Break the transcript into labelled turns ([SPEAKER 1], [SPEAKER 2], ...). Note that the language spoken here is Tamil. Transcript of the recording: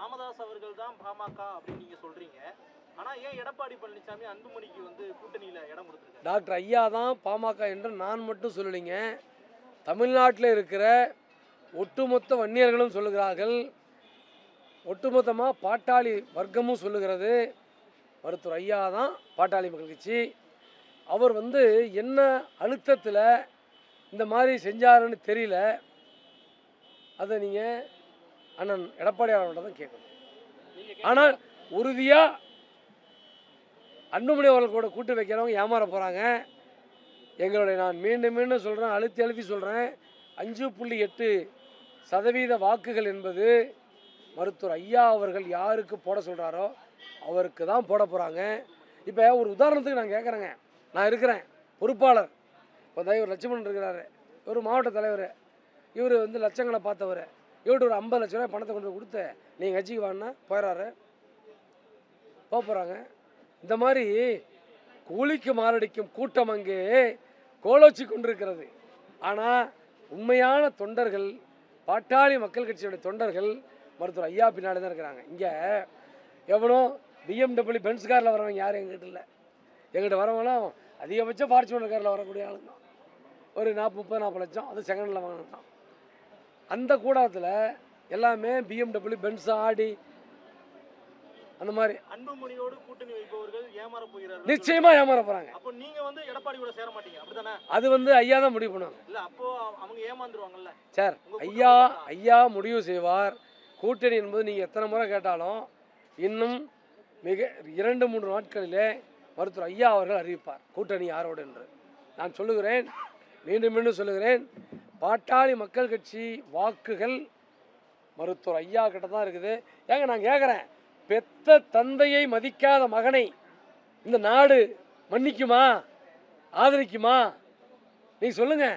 [SPEAKER 1] ராமதாஸ் அவர்கள் தான் பாமக அப்படின்னு நீங்க சொல்றீங்க. ஆனா ஏன் எடப்பாடி பழனிசாமி அன்புமணிக்கு வந்து கூட்டணியில இடம் கொடுத்திருக்காரு?
[SPEAKER 2] டாக்டர் ஐயா தான் பாமக என்று நான் மட்டும் சொல்லலைங்க. தமிழ்நாட்டில் இருக்கிற ஒட்டுமொத்த வன்னியர்களும் சொல்லுகிறார்கள், ஒட்டுமொத்தமாக பாட்டாளி வர்க்கமும் சொல்லுகிறது. மருத்துவர் ஐயா தான் பாட்டாளி மக்கள் கட்சி. அவர் வந்து என்ன அழுத்தத்தில் இந்த மாதிரி செஞ்சாருன்னு தெரியல. அதை நீங்கள் அண்ணன் எடப்பாடி அவர்கள்ட்ட தான் கேட்கணும். ஆனால் உறுதியாக அன்புமணி அவர்கள் கூட கூட்டு வைக்கிறவங்க ஏமாற போகிறாங்க. எங்களுடைய நான் மீண்டும் மீண்டும் சொல்கிறேன், அழுத்தி சொல்கிறேன், 5.8% வாக்குகள் என்பது மருத்துவர் ஐயா அவர்கள் யாருக்கு போட சொல்கிறாரோ அவருக்கு தான் போட போகிறாங்க. இப்போ ஒரு உதாரணத்துக்கு நான் கேட்குறேங்க, நான் இருக்கிறேன் பொறுப்பாளர், இப்போ இவர் லட்சுமணன் இருக்கிறாரு, இவர் மாவட்ட தலைவர், இவர் வந்து லட்சங்களை பார்த்தவர், இவர்கிட்ட ஒரு 50 லட்ச ரூபாய் பணத்தை கொண்டு போய் கொடுத்து நீங்கள் கட்சிக்கு வாங்கினா போயிடறாரு, போகிறாங்க. இந்த மாதிரி கூலிக்கு மாரடிக்கும் கூட்டம் அங்கே கோலோச்சி கொண்டிருக்கிறது. ஆனால் உண்மையான தொண்டர்கள், பாட்டாளி மக்கள் கட்சியுடைய தொண்டர்கள் மருத்துவர் ஐயா பின்னாடி தான் இருக்கிறாங்க. இங்கே எவனோ BMW பென்ஸ் காரில் வரவங்க யாரும் எங்கிட்ட இல்லை. எங்கிட்ட வரவங்களாம் அதிகபட்சம் ஃபார்ச்சுனர் காரில் வரக்கூடிய ஆளுங்க தான். ஒரு 30-40 லட்சம், அது செகண்டில் வாங்கினது தான். அந்த கூடத்தில் எல்லாமே BMW பென்ஸ், ஆடி அந்த மாதிரி.
[SPEAKER 1] அன்புமணியோடு கூட்டணி வைப்பவர்கள் ஏமாற போகிறார்கள்.
[SPEAKER 2] நிச்சயமா ஏமாற போறாங்க.
[SPEAKER 1] அப்போ நீங்க வந்து எடப்பாடியோட சேர மாட்டீங்க, அப்படிதானே?
[SPEAKER 2] அது வந்து ஐயா தான் முடிவு பண்ணுவாங்க.
[SPEAKER 1] இல்ல அப்போ அவங்க ஏமாந்துருவாங்கல்ல
[SPEAKER 2] சார். ஐயா முடிவு செய்வார். கூட்டணி என்பது நீங்கள் எத்தனை முறை கேட்டாலும் இன்னும் மிக 2-3 நாட்களிலே மருத்துவர் ஐயா அவர்கள் அறிவிப்பார் கூட்டணி யாரோடு என்று. நான் சொல்லுகிறேன், மீண்டும் சொல்லுகிறேன், பாட்டாளி மக்கள் கட்சி வாக்குகள் மருத்துவர் ஐயா கிட்ட தான் இருக்குது. ஏங்க நான் கேட்குறேன், பெத்த தந்தையை மதிக்காத மகனை இந்த நாடு மன்னிக்குமா, ஆதரிக்குமா? நீ சொல்லுங்க.